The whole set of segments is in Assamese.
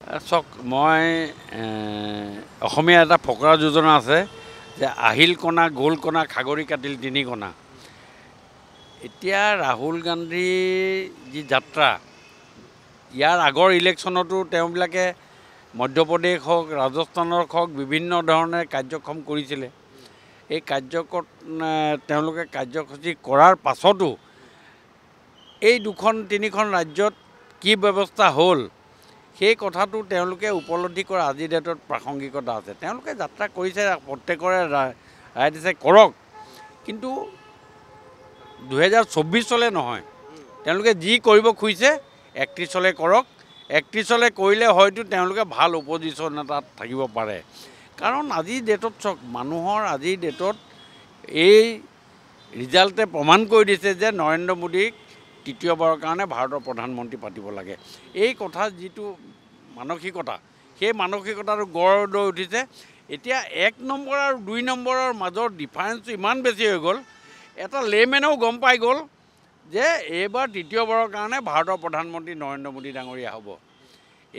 চাওক মই অসমীয়া এটা ফকৰা যোজনা আছে যে আহিল কণা গ'ল কণা খাগৰি কাটিল তিনি কণা। এতিয়া ৰাহুল গান্ধীৰ যি যাত্ৰা, ইয়াৰ আগৰ ইলেকশ্যনতো তেওঁবিলাকে মধ্যপ্ৰদেশ হওক ৰাজস্থানৰ হওক বিভিন্ন ধৰণে কাৰ্যক্ৰম কৰিছিলে। এই তেওঁলোকে কাৰ্যসূচী কৰাৰ পাছতো এই দুখন তিনিখন ৰাজ্যত কি ব্যৱস্থা হ'ল সেই কথাটো তেওঁলোকে উপলব্ধি কৰা আজিৰ ডেটত প্ৰাসংগিকতা আছে। তেওঁলোকে যাত্ৰা কৰিছে, প্ৰত্যেকৰে ৰায় দিছে কৰক, কিন্তু 2024 নহয়, তেওঁলোকে যি কৰিব খুজিছে 31 কৰক। 31 কৰিলে হয়তো তেওঁলোকে ভাল অপজিশ্যন এটাত থাকিব পাৰে। কাৰণ আজিৰ ডেটত চাওক, মানুহৰ আজিৰ ডেটত এই ৰিজাল্টে প্ৰমাণ কৰি দিছে যে নৰেন্দ্ৰ মোদীক তৃতীয়বাৰৰ কাৰণে ভাৰতৰ প্ৰধানমন্ত্ৰী পাতিব লাগে। এই কথা যিটো মানসিকতা, সেই মানসিকতাটো গঢ় লৈ উঠিছে। এতিয়া 1 নম্বৰ আৰু 2 নম্বৰৰ মাজৰ ডিফাৰেঞ্চটো ইমান বেছি হৈ গ'ল, এটা লেমেনেও গম পাই গ'ল যে এইবাৰ তৃতীয়বাৰৰ কাৰণে ভাৰতৰ প্ৰধানমন্ত্ৰী নৰেন্দ্ৰ মোদী ডাঙৰীয়া হ'ব।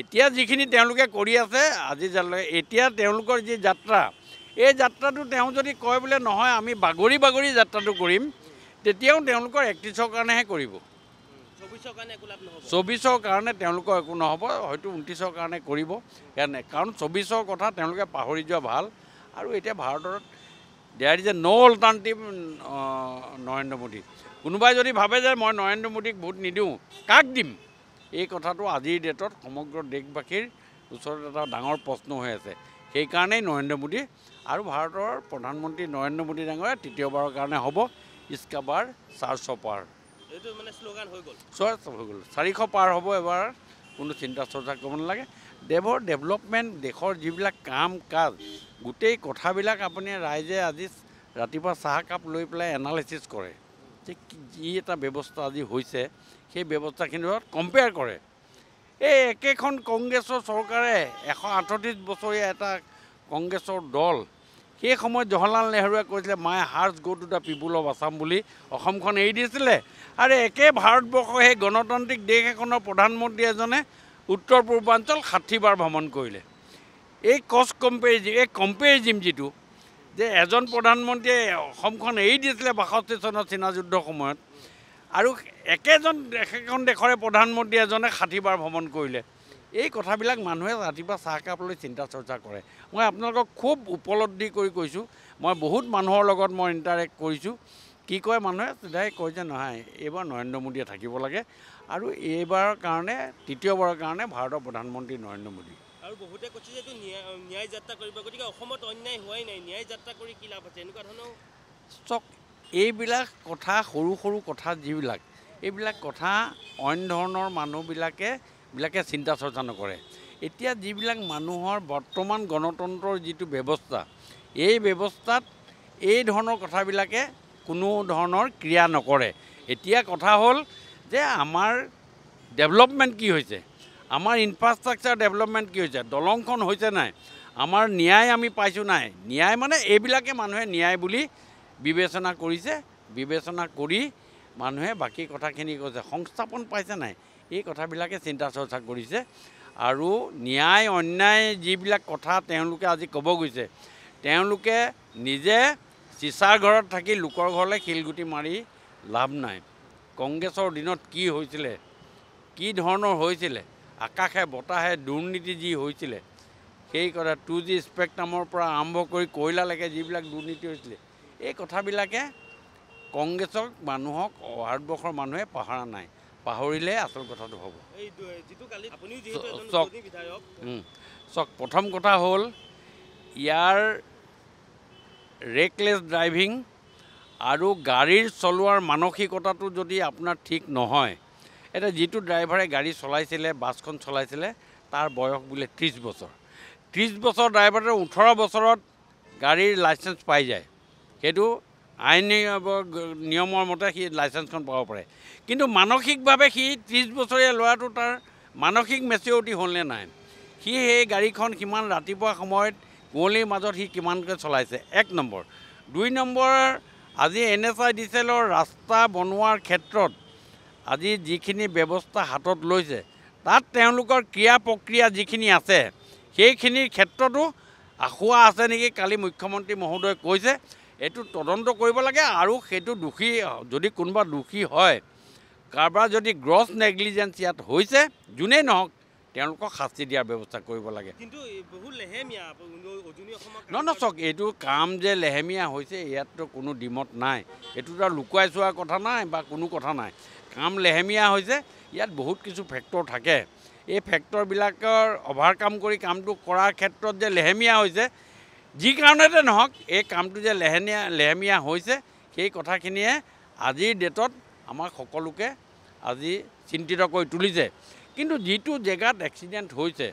এতিয়া যিখিনি তেওঁলোকে কৰি আছে আজি এতিয়া তেওঁলোকৰ যি যাত্ৰা, এই যাত্ৰাটো তেওঁ যদি কয় বোলে নহয় আমি বাগৰি বাগৰি যাত্ৰাটো কৰিম, তেতিয়াও তেওঁলোকৰ 31 কাৰণেহে কৰিব। 24 কাৰণে তেওঁলোকৰ একো নহ'ব, হয়তো 29 কাৰণে কৰিব। কাৰণ 24 কথা তেওঁলোকে পাহৰি যোৱা ভাল। আৰু এতিয়া ভাৰতত there is a no' alternative Narendra Modi. কোনোবাই যদি ভাবে যে মই নৰেন্দ্ৰ মোদীক ভোট নিদিওঁ, কাক দিম? এই কথাটো আজিৰ ডেটত সমগ্ৰ দেশবাসীৰ ওচৰত এটা ডাঙৰ প্ৰশ্ন হৈ আছে। সেইকাৰণেই নৰেন্দ্ৰ মোদী আৰু ভাৰতৰ প্ৰধানমন্ত্ৰী নৰেন্দ্ৰ মোদী ডাঙৰীয়া তৃতীয়বাৰৰ কাৰণে হ'ব। ইছকা বাৰ 400 পাৰ। এইটো মানে শ্লোগান হৈ গ'ল। হৈ গ'ল, 400 পাৰ হ'ব এবাৰ, কোনো চিন্তা চৰ্চা কৰিব নালাগে। দেশৰ ডেভেলপমেণ্ট, দেশৰ যিবিলাক কাম কাজ, গোটেই কথাবিলাক আপুনি ৰাইজে আজি ৰাতিপুৱা চাহ কাপ লৈ পেলাই এনালাইচিছ কৰে যে যি এটা ব্যৱস্থা আজি হৈছে, সেই ব্যৱস্থাখিনিৰ লগত কম্পেয়াৰ কৰে। এই একেখন কংগ্ৰেছৰ চৰকাৰে 138 বছৰীয়া এটা কংগ্ৰেছৰ দল, সেই সময়ত জৱাহৰলাল নেহৰুৱে কৈছিলে মাই হাৰ্টছ গ' to the people of Assam বুলি অসমখন এৰি দিছিলে। আৰু একে ভাৰতবৰ্ষ সেই গণতান্ত্ৰিক দেশ এখনৰ প্ৰধানমন্ত্ৰী এজনে উত্তৰ পূৰ্বাঞ্চল 60 বাৰ ভ্ৰমণ কৰিলে। এই কম্পেৰিজিম যিটো যে এজন প্ৰধানমন্ত্ৰীয়ে অসমখন এৰি দিছিলে 62 চনৰ চীনা যুদ্ধৰ সময়ত, আৰু একেখন দেশৰে প্ৰধানমন্ত্ৰী এজনে 60 বাৰ ভ্ৰমণ কৰিলে। এই কথাবিলাক মানুহে ৰাতিপুৱা চাহকাপ লৈ চিন্তা চৰ্চা কৰে। মই আপোনালোকক খুব উপলব্ধি কৰি কৈছোঁ, মই বহুত মানুহৰ লগত মই ইণ্টাৰেক্ট কৰিছোঁ। কি কয় মানুহে চিধাই কয় যে নহয়, এইবাৰ নৰেন্দ্ৰ মোদীয়ে থাকিব লাগে আৰু এইবাৰৰ কাৰণে তৃতীয়বাৰৰ কাৰণে ভাৰতৰ প্ৰধানমন্ত্ৰী নৰেন্দ্ৰ মোদী। আৰু বহুতে কৈছে যে এইটো ন্যায় যাত্ৰা কৰিব, গতিকে অসমত অন্যায় হোৱাই নাই, ন্যায় যাত্ৰা কৰি কি লাভ আছে? এনেকুৱা ধৰণৰ চাওক, এইবিলাক কথা সৰু সৰু কথা যিবিলাক, এইবিলাক কথা অইন ধৰণৰ মানুহবিলাকে চিন্তা চৰ্চা নকৰে। এতিয়া যিবিলাক মানুহৰ বৰ্তমান গণতন্ত্ৰৰ যিটো ব্যৱস্থা, এই ব্যৱস্থাত এই ধৰণৰ কথাবিলাকে কোনো ধৰণৰ ক্ৰিয়া নকৰে। এতিয়া কথা হ'ল যে আমাৰ ডেভেলপমেণ্ট কি হৈছে, আমাৰ ইনফ্ৰাষ্ট্ৰাকচাৰ ডেভেলপমেণ্ট কি হৈছে, দলংখন হৈছে নাই, আমাৰ ন্যায় আমি পাইছোঁ নাই। ন্যায় মানে এইবিলাকে মানুহে ন্যায় বুলি বিবেচনা কৰিছে। বিবেচনা কৰি মানুহে বাকী কথাখিনি কৈছে, সংস্থাপন পাইছে নাই, এই কথাবিলাকে চিন্তা চৰ্চা কৰিছে। আৰু ন্যায় অন্যায় যিবিলাক কথা তেওঁলোকে আজি ক'ব গৈছে, তেওঁলোকে নিজে চিচাৰ ঘৰত থাকি লোকৰ ঘৰলৈ শিলগুটি মাৰি লাভ নাই। কংগ্ৰেছৰ দিনত কি হৈছিলে, কি ধৰণৰ হৈছিলে, আকাশে বতাহে দুৰ্নীতি যি হৈছিলে, সেই কথা 2G স্পেক্ট্ৰামৰ পৰা আৰম্ভ কৰি কয়লালৈকে যিবিলাক দুৰ্নীতি হৈছিলে, এই কথাবিলাকে কংগ্ৰেছক মানুহক ভাৰতবৰ্ষৰ মানুহে পাহৰা নাই। পাহৰিলে আচল কথাটো হ'ব। চাওক, প্ৰথম কথা হ'ল ইয়াৰ ৰেকলেছ ড্ৰাইভিং আৰু গাড়ীৰ চলোৱাৰ মানসিকতাটো যদি আপোনাৰ ঠিক নহয়। এতিয়া যিটো ড্ৰাইভাৰে গাড়ী চলাইছিলে, বাছখন চলাইছিলে, তাৰ বয়স বোলে 30 বছৰ। 30 বছৰ ড্ৰাইভাৰে 18 বছৰত গাড়ীৰ লাইচেঞ্চ পাই যায়। সেইটো আইনী নিয়মৰ মতে সি লাইচেঞ্চখন পাব পাৰে। কিন্তু মানসিকভাৱে সি 30 বছৰীয়া ল'ৰাটো তাৰ মানসিক মেচিউৰিটি হ'লনে নাই, সি সেই গাড়ীখন কিমান ৰাতিপুৱা সময়ত কুঁৱলীৰ মাজত সি কিমানকৈ চলাইছে, 1 নম্বৰ। 2 নম্বৰ, আজি NHIDCLৰ ৰাস্তা বনোৱাৰ ক্ষেত্ৰত আজি যিখিনি ব্যৱস্থা হাতত লৈছে, তাত তেওঁলোকৰ ক্ৰিয়া প্ৰক্ৰিয়া যিখিনি আছে সেইখিনিৰ ক্ষেত্ৰতো আখুৱা আছে নেকি কালি মুখ্যমন্ত্ৰী মহোদয়ে কৈছে এইটো তদন্ত কৰিব লাগে আৰু সেইটো দোষী যদি কোনোবা দোষী হয় কাৰোবাৰ যদি গ্ৰছ নেগলিজেন্স ইয়াত হৈছে যোনেই নহওক তেওঁলোকক শাস্তি দিয়াৰ ব্যৱস্থা কৰিব লাগে কিন্তু বহু লেহেমীয়া উজনি অসমত চাওক এইটো কাম যে লেহেমীয়া হৈছে ইয়াততো কোনো ডিমত নাই এইটোতো আৰু লুকুৱাই চোৱাৰ কথা নাই বা কোনো কথা নাই কাম লেহেমীয়া হৈছে ইয়াত বহুত কিছু ফেক্টৰ থাকে এই ফেক্টৰবিলাকৰ অভাৰকাম কৰি কামটো কৰাৰ ক্ষেত্ৰত যে লেহেমীয়া হৈছে যি কাৰণতে নহওক এই কামটো যে লেহেমীয়া হৈছে সেই কথাখিনিয়ে আজিৰ ডেটত আমাক সকলোকে আজি চিন্তিত কৰি তুলিছে কিন্তু যিটো জেগাত এক্সিডেণ্ট হৈছে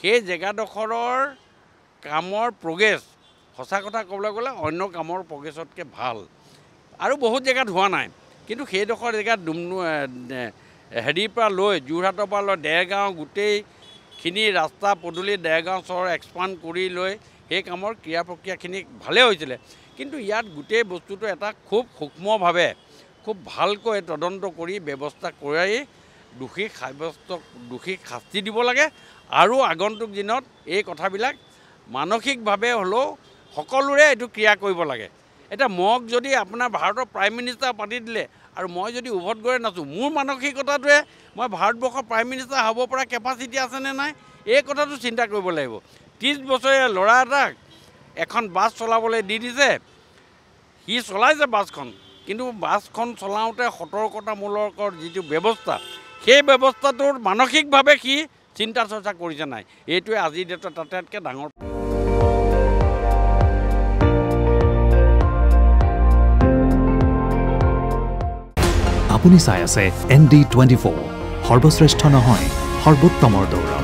সেই জেগাডোখৰৰ কামৰ প্ৰগ্ৰেছ সঁচা কথা ক'বলৈ গ'লে অন্য কামৰ প্ৰগ্ৰেছতকৈ ভাল আৰু বহুত জেগাত হোৱা নাই কিন্তু সেইডোখৰ জেগাত হেৰিৰ পৰা লৈ যোৰহাটৰ পৰা লৈ দেৰগাঁও গোটেইখিনি ৰাস্তা পদূলি দেৰগাঁও চহৰ এক্সপাণ্ড কৰি লৈ সেই কামৰ ক্ৰিয়া প্ৰক্ৰিয়াখিনি ভালেই হৈছিলে কিন্তু ইয়াত গোটেই বস্তুটো এটা খুব সূক্ষ্মভাৱে খুব ভালকৈ তদন্ত কৰি ব্যৱস্থা কৰি দোষীক শাস্তি দিব লাগে আৰু আগন্তুক দিনত এই কথাবিলাক মানসিকভাৱে হ'লেও সকলোৰে এইটো ক্ৰিয়া কৰিব লাগে এটা মোক যদি আপোনাৰ ভাৰতৰ প্ৰাইম মিনিষ্টাৰ পাতি দিলে আৰু মই যদি উভত গৈ নাচোঁ মোৰ মানসিকতাটোৱে মই ভাৰতবৰ্ষৰ প্ৰাইম মিনিষ্টাৰ হ'ব পৰা কেপাচিটি আছেনে নাই এই কথাটো চিন্তা কৰিব লাগিব 30 বছৰীয়া ল'ৰা এটাক এখন বাছ চলাবলৈ দি দিছে সি চলাইছে বাছখন কিন্তু বাছখন চলাওঁতে সতৰ্কতামূলক যিটো ব্যৱস্থা সেই ব্যৱস্থাটোৰ মানসিকভাৱে সি চিন্তা চৰ্চা কৰিছে নাই এইটোৱে আজিৰ ডেটত আটাইতকৈ ডাঙৰ আপুনি চাই আছে ND24 সৰ্বশ্ৰেষ্ঠ নহয় সৰ্বোত্তমৰ দৌৰ